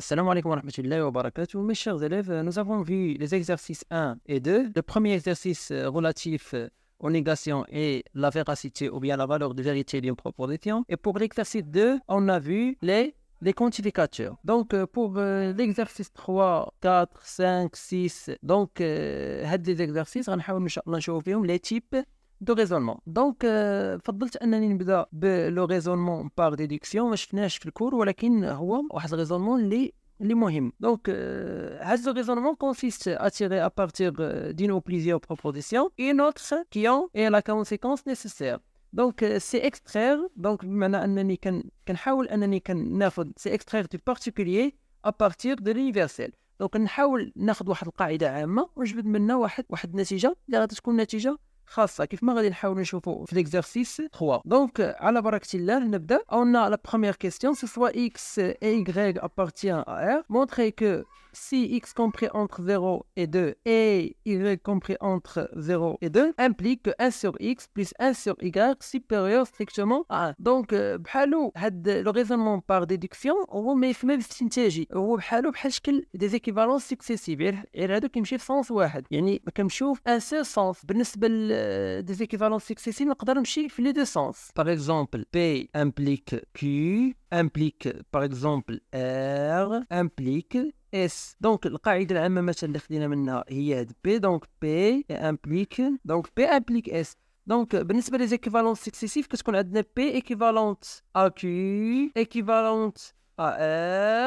Assalamu alaikum wa rahmatullahi wa barakatuh. Mes chers élèves, nous avons vu les exercices 1 et 2. Le premier exercice relatif aux négations et la véracité ou bien la valeur de vérité d'une proposition. Et pour l'exercice 2, on a vu les quantificateurs. Donc, pour l'exercice 3, 4, 5, 6, donc, هاد les exercices, غنحاول إن شاء الله نشوف فيهم les types de raisonnement. Donc, فضلت أنني نبدأ le raisonnement par déduction. ما شفناش في الكور ولكن هو واحد الريزونمون اللي مهم. Donc, ce raisonnement consiste à tirer à partir d'une ou plusieurs propositions une autre qui en est la conséquence nécessaire. Donc, c'est extraire. Donc, بمعنى أنني كنحاول أنني كناخذ c'est extraire du particulier à partir de l'universel. Donc, نحاول ناخذ واحد القاعدة عامة ونجبد منها واحد النتيجة اللي غادي تكون نتيجة خاصة كيف ما غادي نحاول نشوفوا في l'exercice 3. Donc, على بركة الله نبدأ. On a la première question, c'est soit x et y appartient à R. Montrer que si x compris entre 0 et 2 et y compris entre 0 et 2 implique que 1 sur x plus 1 sur y supérieur strictement à 1. Donc, بحالو هاد le raisonnement par déduction هو ما يفهم باستنتاجي، هو بحالو بحال شكل des équivalences successives، غير هادو كيمشي في سونس واحد، يعني كنمشيو في ان سيل سونس. بالنسبة des équivalences successives نقدر نمشي في les deux sens. Par exemple, P implique Q, implique par exemple R, implique S. Donc القاعدة العامة مثلا اللي خدينا منها هي هاد P. Donc P implique S. Donc بالنسبة les équivalences successives كتكون عندنا P équivalente à Q, équivalente à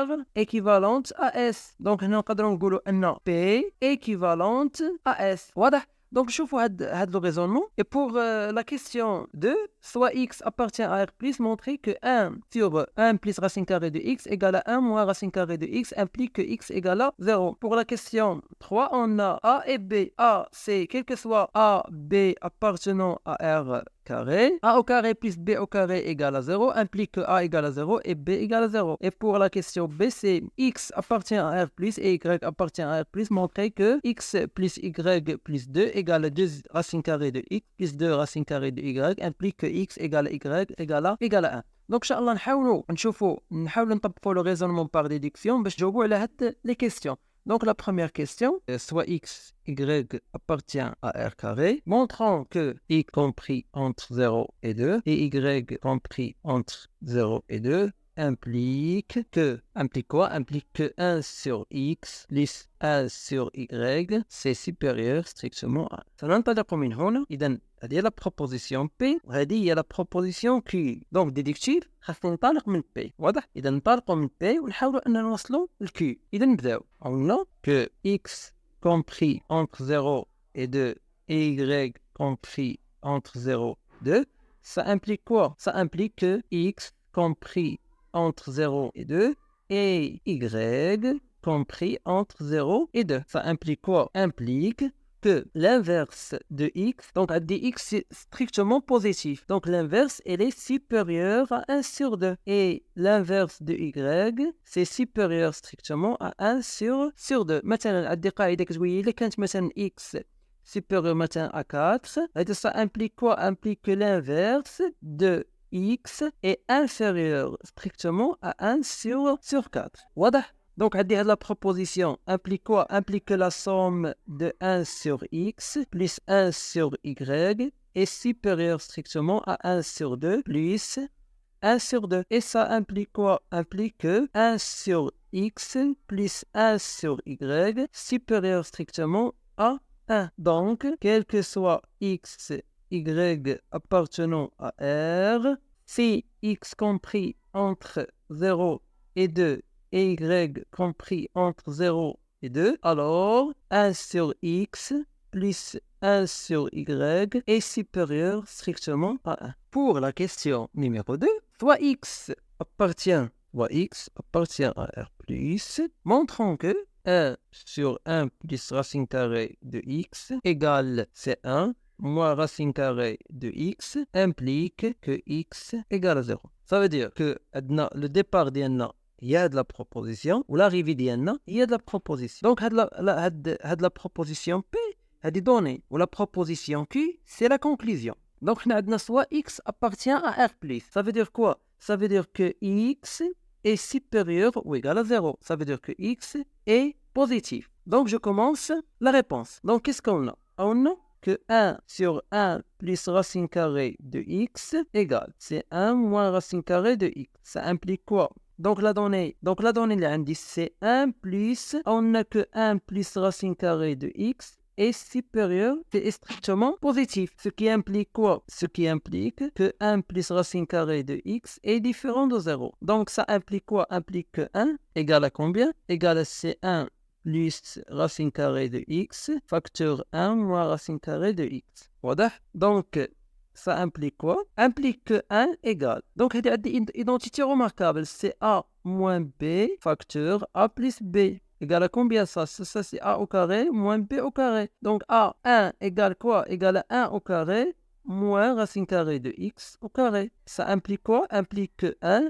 R, équivalente à S. Donc هنا نقدروا نقولوا أن P équivalente à S. واضح؟ Donc, je vois le raisonnement. Et pour la question 2, soit x appartient à R plus, montrer que 1 sur 1 plus racine carrée de x égale à 1 moins racine carrée de x implique que x égale à 0. Pour la question 3, on a A et B. A, c'est quel que soit A, B appartenant à R carré. A au carré plus B au carré égale à 0 implique que A égale à 0 et B égale à 0. Et pour la question B, c'est x appartient à R plus et y appartient à R plus, montrer que x plus y plus 2 égale à 2 racine carrée de x plus 2 racine carrée de y implique que x égale à y égale à 1. Donc, Inch'Allah, نحاولوا نطبقوا le raisonnement par déduction باش نجاوبوا على هاد les questions. Donc, la première question, soit x, y appartient à R carré, montrant que y compris entre 0 et 2 et y compris entre 0 et 2 implique quoi? Implique que 1 sur x plus 1 sur y c'est supérieur strictement à 1. فننطلق من هنا. إذا هذه هي la proposition P وهذه هي la proposition Q. Donc déductif خاصنا ننطلق من P. واضح؟ إذا ننطلقوا من P ونحاولوا أن نوصلوا ل Q. إذا نبداو. On a que x compris entre 0 et 2 et y compris entre 0 et 2, ça implique quoi? Ça implique que x compris entre 0 et 2 et y compris entre 0 et 2. Ça implique quoi? Implique que l'inverse de x, donc à dx c'est strictement positif. Donc l'inverse, elle est supérieure à 1 sur 2. Et l'inverse de y, c'est supérieur strictement à 1 sur 2. مثلا عندي قاعدة كتقول لي كانت مثلا x supérieur مثلا à 4. Ça implique quoi? Implique que l'inverse de x est inférieur strictement à 1 sur 4. واضح؟ Donc, la proposition implique quoi? Implique que la somme de 1 sur x plus 1 sur y est supérieure strictement à 1 sur 2 plus 1 sur 2. Et ça implique quoi? Implique que 1 sur x plus 1 sur y supérieur strictement à 1. Donc, quel que soit x, y appartenant à R, si x compris entre 0 et 2 et y compris entre 0 et 2, alors 1 sur x plus 1 sur y est supérieur strictement à 1. Pour la question numéro 2, soit x appartient à R plus, montrons que 1 sur 1 plus racine carrée de x égale C1 moins racine carrée de x implique que x égale à 0. Ça veut dire que le départ ديالنا il y a de la proposition ou l'arrivée ديالنا il y a de la proposition. Donc هاد la proposition P هادي donnée ou la proposition Q c'est la conclusion. Donc on a soit x appartient à R+. Ça veut dire quoi? Ça veut dire que x est supérieur ou égal à 0. Ça veut dire que x est positif. Donc, je commence la réponse. Donc, qu'est-ce qu'on a? On a que 1 sur 1 plus racine carrée de x égale, c'est 1 moins racine carrée de x. Ça implique quoi? Donc la donnée l'indice c'est 1 plus, on n'a que 1 plus racine carrée de x est supérieur, c'est strictement positif. Ce qui implique quoi? Ce qui implique que 1 plus racine carrée de x est différent de 0. Donc ça implique quoi? Implique que 1 égale à combien? Égale à C1 plus racine carrée de x, facteur 1 moins racine carrée de x. Voilà. Donc, ça implique quoi? Implique que 1 égale. Donc, il y a une identité remarquable. C'est a moins b, facteur a plus b. Égale à combien ça? Ça, c'est a au carré moins b au carré. Donc, a1 égale quoi? Égale à 1 au carré moins racine carrée de x au carré. Ça implique quoi? Implique que 1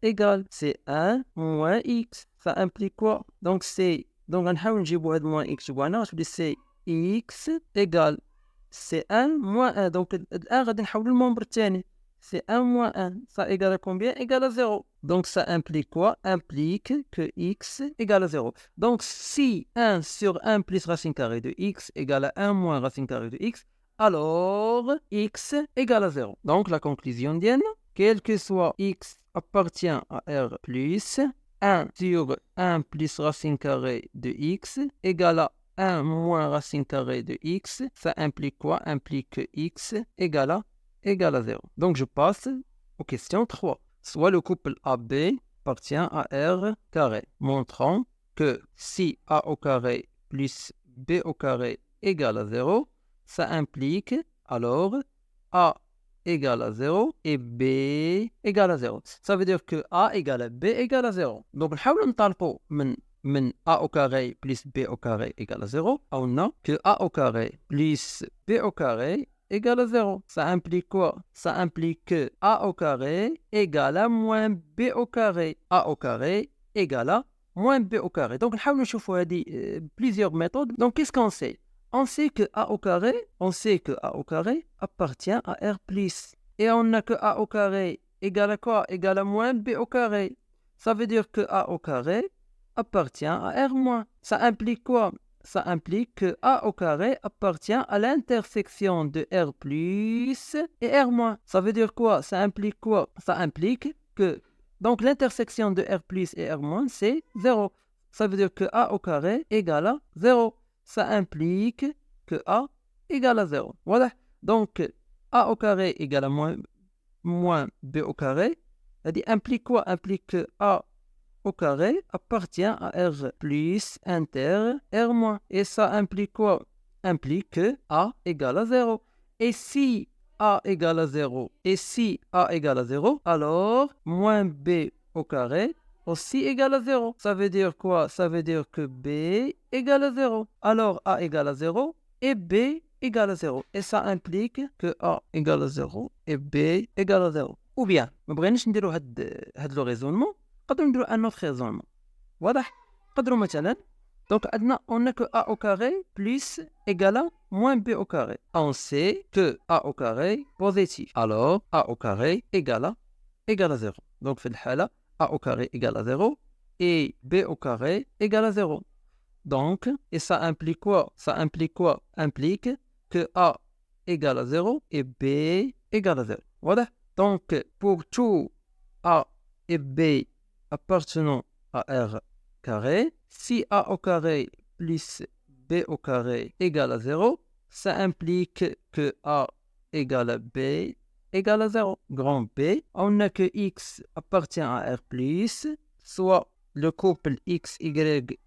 égale. C'est 1 moins x. Ça implique quoi? Donc, c'est... Donc, نحاول نجيبو هاد moins x جوانا غتولي سي x égale c'est 1 moins 1. Donc, الآن غادي نحولو للمومبر الثاني. C'est 1 moins 1. Ça égale à combien? Égale à 0. Donc, ça implique quoi? Implique que x égale à 0. Donc, si 1 sur 1 plus racine carrée de x égale à 1 moins racine carrée de x, alors x égale à 0. Donc, la conclusion dienne, quel que soit x appartient à R plus 1 sur 1 plus racine carrée de x égale à 1 moins racine carrée de x, ça implique quoi? Implique que x égale à 0. Donc je passe aux questions 3. Soit le couple AB appartient à R carré, montrant que si A au carré plus B au carré égale à 0, ça implique alors A égale à 0 et B égale à 0. Ça veut dire que A égale à B égale à 0. Donc, نحاول نطلقوا من A au carré plus B au carré égale à 0. On a que A au carré plus B au carré égale à 0. Ça implique quoi? Ça implique que A au carré égale à moins B au carré. A au carré égale à moins B au carré. Donc, نحاول نشوفوا هذه plusieurs méthodes. Donc, qu'est-ce qu'on sait? On sait que A au carré appartient à R+. Et on a que A au carré égale à quoi? Égale à moins B au carré. Ça veut dire que A au carré appartient à R-. Ça implique quoi? Ça implique que A au carré appartient à l'intersection de R+, et R-. Ça veut dire quoi? Ça implique quoi? Ça implique que... Donc l'intersection de R+, et R-, c'est 0. Ça veut dire que A au carré égale à 0. Ça implique que A égale à 0. Voilà. Donc, A au carré égale à moins B au carré. Ça implique quoi? Implique que A au carré appartient à R plus inter R-. Et ça implique quoi? Implique que A égale à 0. Et si A égale à 0, alors moins B au carré aussi égale à 0. Ça veut dire quoi? Ça veut dire que B égale à 0. Alors A égale à 0 et B égale à 0. Et ça implique que A égale à 0 et B égale à 0. Ou bien, ما بغيناش نديرو هاد لو ريزونمون، نقدروا نديرو ان اوتر ريزونمون. واضح؟ نقدروا مثلا donc on a que A au carré plus égale à moins B au carré. On sait que A au carré positif. Alors A au carré égale à 0. Donc في الحالة A au carré égale à 0 et B au carré égale à 0. Donc, et ça implique quoi? Ça implique quoi? Implique que A égale à 0 et B égale à 0. Voilà. Donc, pour tout A et B appartenant à R carré, si A au carré plus B au carré égale à 0, ça implique que A égale à B égale à 0. Grand B, on a que X appartient à R+, soit le couple XY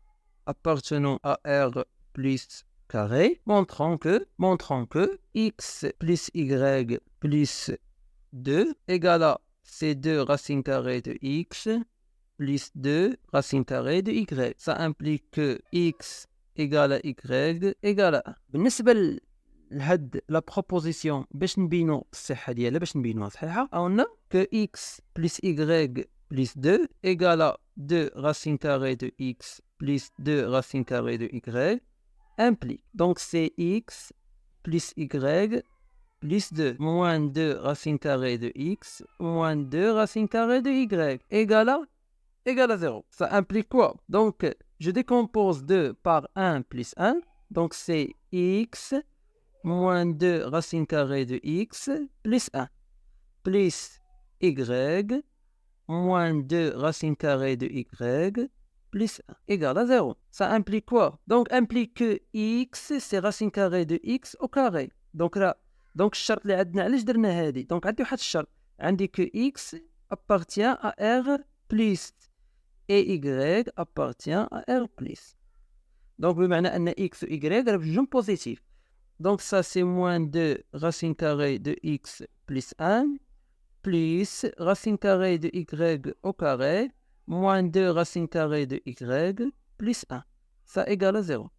appartenant à R plus carré, montrant que X plus Y plus 2 égale à C2 racine carrée de X plus 2 racine carrée de Y. Ça implique que X égale à Y égale à 1. بالنسبة لهاد la proposition باش نبينو الصحة ديالها، باش نبينوها صحيحة، on a que X plus Y plus 2 égale à 2 racine carrée de X plus 2 racine carrée de Y implique. Donc c'est X plus Y plus 2 moins 2 racine carrée de X moins 2 racine carrée de Y égale à égale à 0. Ça implique quoi? Donc, je décompose 2 par 1 plus 1. Donc, c'est x moins 2 racine carrée de x plus 1 plus y moins 2 racine carrée de y plus 1 égale à 0. Ça implique quoi? Donc, implique que x, c'est racine carrée de x au carré. Donc là, donc الشرط اللي عندنا علاش درنا هذه؟ donc عندي واحد الشرط، عندي que x appartient à R plus et y appartient à R plus. Donc بمعنى أن x و y راهم بجوج positifs. Donc ça c'est moins 2 racine carrée de x plus 1 plus racine carrée de y au carré moins 2 racine carrée de y plus 1. Ça égale à 0.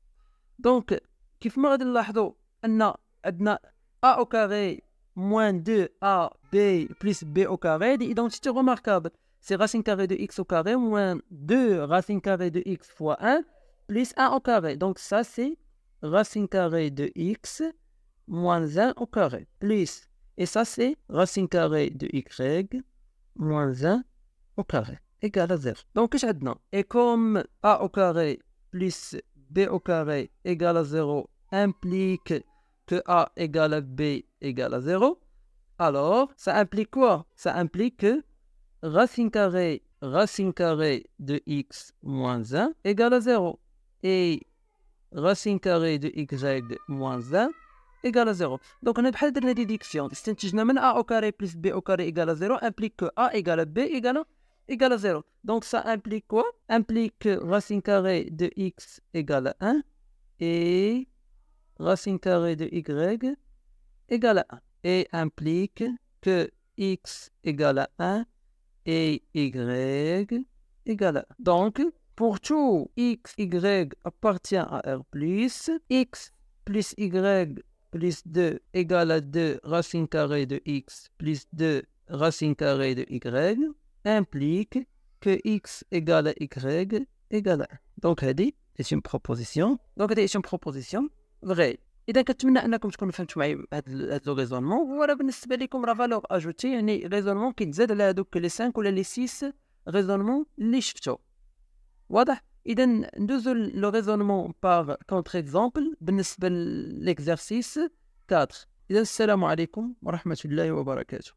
Donc, كيف ما غادي نلاحظوا أن عندنا a au carré moins 2ab plus b au carré d'identité remarquable. C'est racine carrée de x au carré moins 2 racine carrée de x fois 1 plus 1 au carré. Donc ça, c'est racine carrée de x moins 1 au carré. Plus, et ça, c'est racine carrée de y moins 1 au carré. Égal à 0. Donc, qu'est-ce que nous? Et comme a au carré plus b au carré égale à 0 implique que a égale à b égale à 0, alors ça implique quoi? Ça implique que racine carrée de x moins 1 égale à 0 et racine carrée de y moins 1 égale à 0. Donc on a بحال درنا déduction. استنتجنا من a au carré plus b au carré égale à 0 implique que a égale à b égale à 0. Donc ça implique quoi? Implique que racine carrée de x égale à 1 et racine carrée de y égale à 1. Et implique que x égale à 1 et y égale à 1. Donc, pour tout x, y appartient à R+, x plus y plus 2 égale à 2 racine carrée de x plus 2 racine carrée de y implique que x égale à y égale à 1. Donc, c'est une proposition. Donc, c'est une proposition vraie. إذا كنتمنى أنكم تكونوا فهمتوا معي هذا لو ريزونمون، وراه بالنسبة لكم راه فالور أجوتي، يعني ريزونمون كيتزاد على هذوك لي 5 ولا لي 6 ريزونمون اللي شفتو. واضح؟ إذا ندوزو لو ريزونمون باغ كونتر إكزومبل بالنسبة للإكزارسيس 4. إذا السلام عليكم ورحمة الله وبركاته.